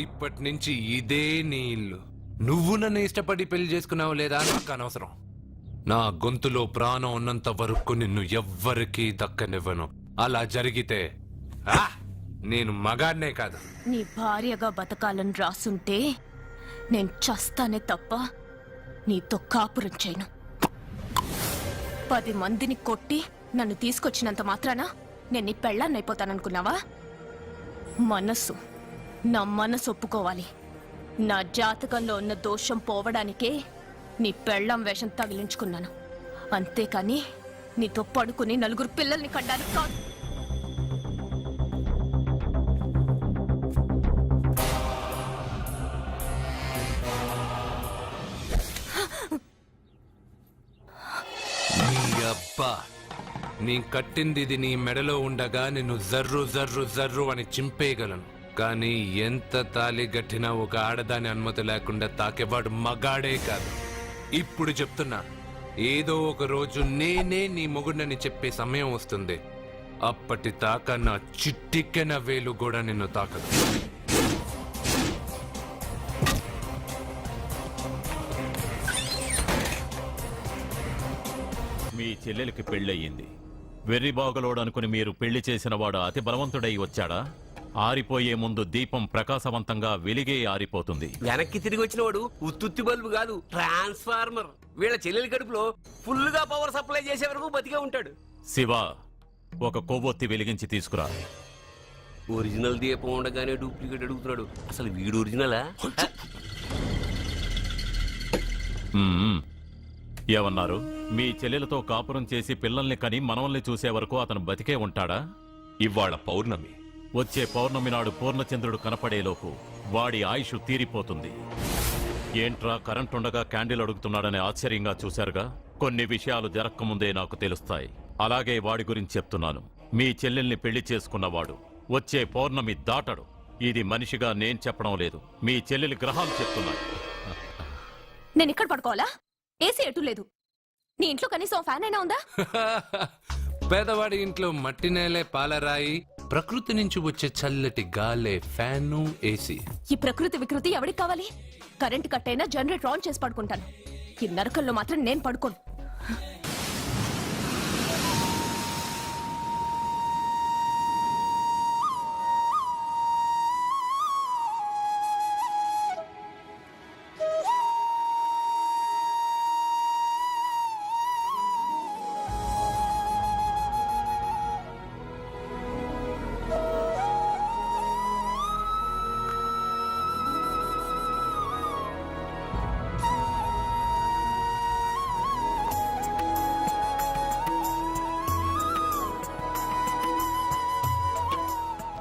ఇప్పటి నుంచి ఇదే నీ ఇల్లు. నువ్వు నన్ను ఇష్టపడి పెళ్లి చేసుకున్నావు లేదా నాకు అనవసరం. నా గొంతులో ప్రాణం ఉన్నంత వరకు నిన్ను ఎవ్వరికీ దక్కనివ్వను. అలా జరిగితే నేను మగాడినే కాదు. నీ భార్యగా బతకాలని రాసుంటే నేను చస్తానే తప్ప నీతో కాపురం చేయను. 10 మందిని కొట్టి నన్ను తీసుకొచ్చినంత మాత్రాన నేను నీ పెళ్ళాన్నైపోతాననుకున్నావా? నా మనసు ఒప్పుకోవాలి. నా జాతకంలో ఉన్న దోషం పోవడానికే నీ పెళ్ళాం వేషం తగిలించుకున్నాను. అంతేకాని నీతో పడుకుని 4 పిల్లల్ని కనడానికి కాదు. నీ అబ్బా నీ కట్టింది ఇది నీ మెడలో ఉండగా నిన్ను జర్రు జర్రు జర్రు అని చింపేయగలను, కానీ ఎంత తాలి గట్టినా ఒక ఆడదాని అనుమతి లేకుండా తాకేవాడు మగాడే కాదు. ఇప్పుడు చెప్తున్నా, ఏదో ఒక రోజు నేనే నీ మొగుడినని చెప్పే సమయం వస్తుంది. అప్పటి తాక నా చిట్టిక్కెన వేలు కూడా నిన్ను తాకదు. మీ చెల్లెలికి పెళ్ళయింది. వెర్రి బాగులోడనుకుని మీరు పెళ్లి చేసిన వాడు అతి బలవంతుడై వచ్చాడా? ఆరిపోయే ముందు దీపం ప్రకాశవంతంగా వెలిగే ఆరిపోతుంది. వెనక్కి తిరిగి వచ్చిన వాడు ఉత్తుత్తి బల్బు కాదు, ట్రాన్స్ఫార్మర్. వీళ్ళ చెల్లెలి కడుపులో ఫుల్ గా పవర్ సప్లై చేసే వరకు బతికే ఉంటాడు. శివ, ఒక కొవ్వొత్తి వెలిగించి తీసుకురా. ఒరిజినల్ దీపం ఉండగానే డూప్లికేట్ అడుగుతున్నాడు. అసలు వీడు ఒరిజినలా? మ్మ్. ఏమన్నారు? మీ చెల్లెలతో కాపురం చేసి పిల్లల్ని కని మనవల్ని చూసే వరకు అతను బతికే ఉంటాడా? ఇవాళ పౌర్ణమి. వచ్చే పౌర్ణమి నాడు పూర్ణచంద్రుడు కనపడేలోపు వాడి ఆయుష్ తీరిపోతుంది. ఏంట్రా కరెంటుండగా క్యాండిల్ అడుగుతున్నాడని ఆశ్చర్యంగా చూశారుగా? కొన్ని విషయాలు జరక్కముందే నాకు తెలుస్తాయి. అలాగే వాడి గురించి చెప్తున్నాను. మీ చెల్లెల్ని పెళ్లి చేసుకున్నవాడు వచ్చే పౌర్ణమి దాటడు. ఇది మనిషిగా నేను చెప్పడం లేదు, మీ చెల్లెలి గ్రహాలు చెప్తున్నాయి. నేను ఇక్కడ పడుకోవాలా? ఏసీ ఎటు లేదు. నీ ఇంట్లో కనీసం ఫ్యాన్ అయినా ఉందా? పేదవాడి ఇంట్లో మట్టి నేలే పాలరాయి, ప్రకృతి నుంచి వచ్చే చల్లటి గాలే ఫ్యాను, ఏసీ. ఈ ప్రకృతి వికృతి ఎవరికి కావాలి? కరెంట్ కట్ అయినా జనరేటర్ ఆన్ చేసి పడుకుంటాను. ఈ నరకల్లో మాత్రం నేను పడుకోను.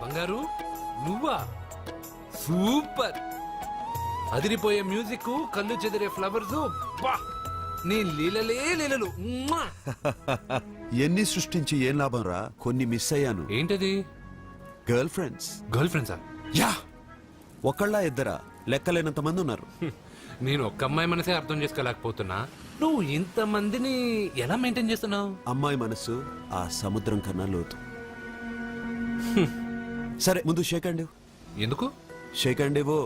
బంగారు, నువ్వా? సూపర్! అదిరిపోయే మ్యూజిక్, కళ్ళు చెదిరే ఫ్లవర్స్, నీ లీలలే లీలలు. మ్మా! ఎన్ని సృష్టించి ఏం లాభం రా? కొన్ని మిస్ అయ్యాను. ఏంటది? Girl friends. గర్ల్ ఫ్రెండ్సా? యా, ఒకళ్ళ ఇద్దరా? లెక్కలేనంత మంది ఉన్నారు. నేను ఒక్క అమ్మాయి మనసే అర్థం చేసుకోలేకపోతున్నా. నువ్వు ఇంతమందిని ఎలా మెయింటైన్ చేస్తున్నావు? అమ్మాయి మనసు ఆ సముద్రం కన్నా లోతు. సరే, ముందు షేక్ హ్యాండ్ ఇవ్వు. ఎందుకు? షేక్ హ్యాండ్ ఇవ్వు.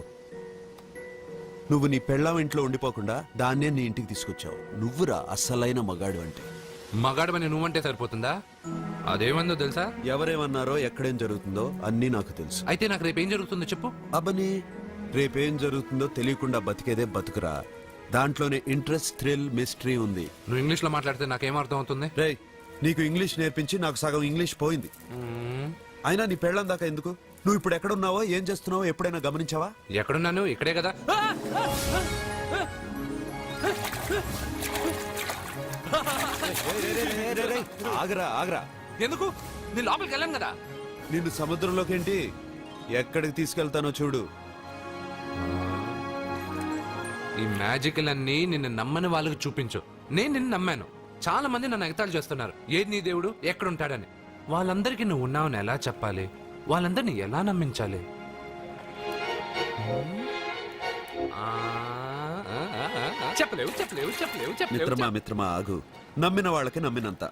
నువ్వు నీ పెళ్ళాం ఇంట్లో ఉండిపోకుండా దాన్నే నీ ఇంటికి తీసుకొచ్చావు. నువ్వురా అస్సలైన మగాడు అంటే. మగాడమని నువ్వంటే సరిపోతుందా? అదేమందో తెలుసా? ఎవరేమన్నారో, ఎక్కడేం జరుగుతుందో అన్నీ నాకు తెలుసు. అయితే నాకు రేపు ఏం జరుగుతుందో చెప్పు. అబ్బని, రేపేం జరుగుతుందో తెలియకుండా బతికేదే బతుకురా. దాంట్లోనే ఇంట్రెస్ట్, థ్రిల్, మిస్టరీ ఉంది. నువ్వు ఇంగ్లీష్ లో మాట్లాడితే నాకేం అర్థం అవుతుంది? రేయ్, నీకు ఇంగ్లీష్ నేర్పించి నాకు సగం ఇంగ్లీష్ పోయింది. అయినా నీ పెళ్ళం దాకా ఎందుకు? నువ్వు ఇప్పుడు ఎక్కడున్నావో, ఏం చేస్తున్నావో ఎప్పుడైనా గమనించావా? ఎక్కడున్నాను? ఇక్కడే కదా. ఆగరా ఆగరా. ఎందుకు? నేను లోపలికి వెళ్ళాను కదా. నిన్ను సముద్రంలోకేంటి, ఎక్కడికి తీసుకెళ్తానో చూడు. ఈ మ్యాజిక్లన్నీ నిన్ను నమ్మని వాళ్ళకి చూపించు. నేను నిన్ను నమ్మాను. చాలా మంది నన్ను ఎగతాళి చేస్తున్నారు. ఏది నీ దేవుడు, ఎక్కడుంటాడని. వాళ్ళందరికీ నువ్వు ఉన్నావని ఎలా చెప్పాలి? వాళ్ళందరినీ ఎలా నమ్మించాలి? చెప్పలేవు చెప్పలేవు చెప్పలేవు మిత్రమా చెప్పలేవు. మిత్రమా ఆగు. నమ్మిన వాళ్ళకి నమ్మినంత.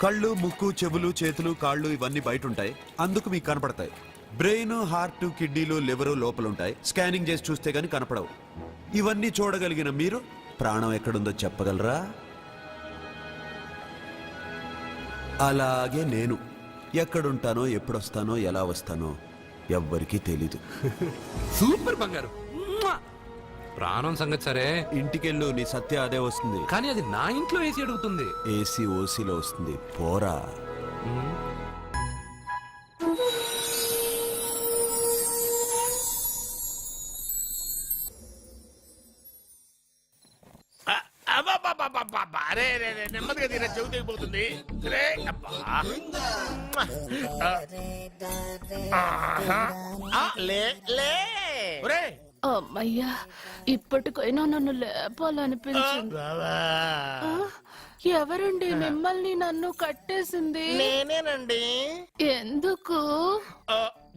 కళ్ళు, ముక్కు, చెవులు, చేతులు, కాళ్ళు ఇవన్నీ బయట ఉంటాయి, అందుకు మీకు కనపడతాయి. బ్రెయిన్, హార్ట్, కిడ్నీలు, లివరు లోపలుంటాయి. స్కానింగ్ చేసి చూస్తే గానీ కనపడవు. ఇవన్నీ చూడగలిగిన మీరు ప్రాణం ఎక్కడుందో చెప్పగలరా? అలాగే నేను ఎక్కడుంటానో, ఎప్పుడొస్తానో, ఎలా వస్తానో ఎవ్వరికీ తెలీదు. సూపర్ బంగారు. మ్మా! ప్రాణం సంగతి సరే, ఇంటికెళ్ళు, నీ సత్య అదే వస్తుంది. కానీ అది నా ఇంట్లో ఏసీ అడుగుతుంది. ఏసీ ఓసీలో వస్తుంది, పోరా. నెమ్మదిగా తీరా, చెవి తెగిపోతుంది. రే, అబ్బా. లే లే. ఒరేయ్, అమ్మయ్యా, ఇప్పటికైనా నన్ను లేపాలనిపించింది. ఎవరండి మిమ్మల్ని నన్ను కట్టేసింది? నేనేనండి. ఎందుకు?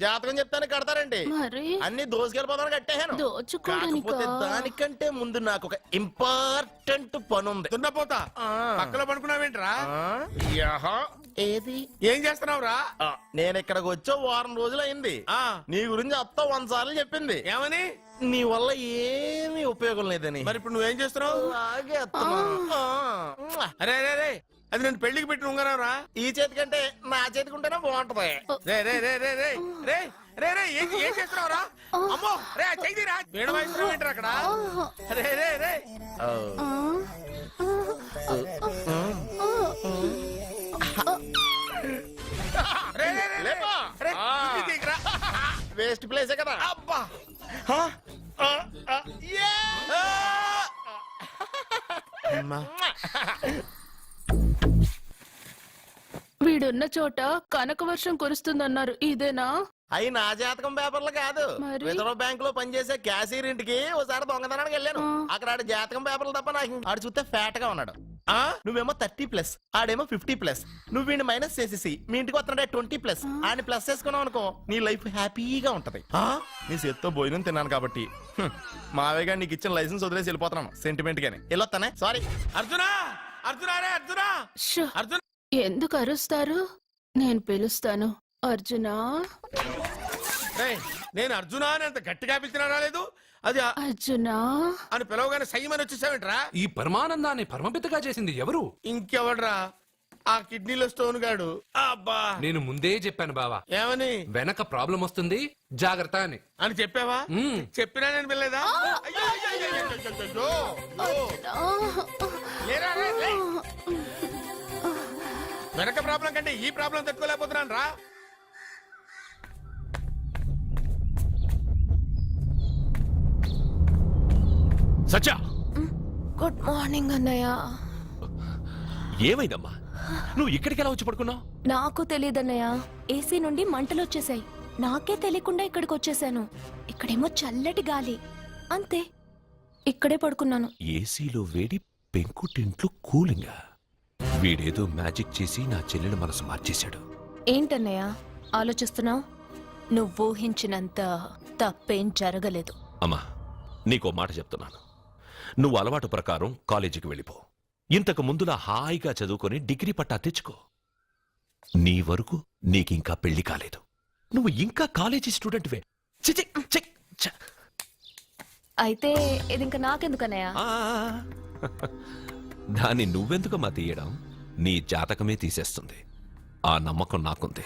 జాతకం చెప్తాను కడతారండి. మరి అన్ని దోసుకెళ్ళిపోతాను కట్టేహాను. కాకపోతే దానికంటే ముందు నాకు ఒక ఇంపార్టెంట్ పని ఉంది. దున్నపోతా పక్కలో పడుకున్నావేంట్రా? ఏది ఏం చేస్తున్నావురా? నేను ఇక్కడికి వచ్చో వారం రోజులు అయింది. నీ గురించి అత్త 100 సార్లు చెప్పింది. ఏమని? నీ వల్ల ఏమీ ఉపయోగం లేదని. మరి ఇప్పుడు నువ్వేం చేస్తున్నావు? అలాగే అత్తమా. అరే అరే అరే, అది నేను పెళ్లికి పెట్టిన ఉంగరం రా. ఈ చేతి కంటే నా చేతికి ఉంటేనే బాగుంటది. రే రే రే రే రే రే రే రే ఏం చేస్తున్నావు రా? అమ్మో రే చెయ్యిరా. వేడి వయసు ఏంట్రా అక్కడ? రే రే రే వేస్ట్ ప్లేసే కదా. అబ్బా వీడున్న చోట కనక వర్షం కురుస్తుందన్నారు, ఇదేనా? అయి నా జాతకం పేపర్లు కాదు. మరి? రిజర్వ్ బ్యాంక్ లో పనిచేసే క్యాషియర్ ఇంటికి ఒకసారి దొంగతనానికి వెళ్ళాను. అక్కడ ఆడు జాతకం పేపర్లు తప్ప నాకు ఆడు చూస్తే ఫ్యాట్ గా ఉన్నాడు. నువ్వేమో 30+, ఆడేమో 50+. నువ్వు వీడిని మైనస్ చేసేసి మీ ఇంటికి వస్తున్నాడే 20+. ఆడిని ప్లస్ చేసుకున్నావు అనుకో, నీ లైఫ్ హ్యాపీగా ఉంటది. నీ చేత్తో భోజనం తిన్నాను కాబట్టి మావేగా నీకు ఇచ్చిన లైసెన్స్ వదిలేసి వెళ్ళిపోతున్నాను సెంటిమెంట్ గానే. వెళ్ళొస్తానే. సారీ. అర్జునా అర్జునా రే అర్జునా షో! అర్జున్ ఎందుకు అరుస్తారు? నేను పిలుస్తాను. అర్జునా, నేను అర్జునా అని అంత గట్టిగా పిలిచినా రాలేదు. అది అర్జునా అని పిలవగానే సైమని వచ్చేసావేంట్రా? ఈ పరమానందాన్ని పరమపితగా చేసింది ఎవరు? ఇంకెవడ్రా? ఆ కిడ్నీలో స్టోన్ గాడు. అబ్బా నేను ముందే చెప్పాను బావా, ఏమని? వెనక ప్రాబ్లం వస్తుంది జాగ్రత్త అని. అని చెప్పావా? మ్మ్. చెప్పినా నేను వెళ్ళలేదా? అయ్యో, అయ్యో, అయ్యో, అయ్యో, అయ్యో, అయ్యో. లేరా, లే, లే. వెనక ప్రాబ్లం కంటే ఈ ప్రాబ్లం తట్టుకోలేకపోతున్నాను రా. సత్య, గుడ్ మార్నింగ్ అన్నయ్య. ఏమైందమ్మా? నువ్వు ఇక్కడికి ఎలా వచ్చి పడుకున్నావు? నాకు తెలియదన్నయ్య, ఏసీ నుండి మంటలు వచ్చేసాయి. నాకే తెలియకుండా ఇక్కడికి వచ్చేసాను. ఇక్కడేమో చల్లటి గాలి, అంతే. ఇక్కడే పడుకున్నాను. ఏసీలో వేడి, పెంకుటింట్లో కూలింగా. వీడేదో మ్యాజిక్ చేసి నా చెల్లెల మనసు మార్చేశాడు. ఏంటన్నయ్య ఆలోచిస్తున్నావు? నువ్వు ఊహించినంత తప్పేం జరగలేదు. అమ్మా, నీకో మాట చెప్తున్నాను. నువ్వు అలవాటు ప్రకారం కాలేజీకి వెళ్ళిపో. ఇంతకు ముందులా హాయిగా చదువుకొని డిగ్రీ పట్టా తెచ్చుకో. నీ వరకు నీకింకా పెళ్లి కాలేదు. నువ్వు ఇంకా కాలేజీ స్టూడెంట్వే. చిచి, చి, ఛ. అయితే ఇది ఇంకా నాకెందుకన్నయ్య? ఆ, దాన్ని నువ్వెందుకమ్మా తీయడం? నీ జాతకమే తీసేస్తుంది. ఆ నమ్మకం నాకుంది.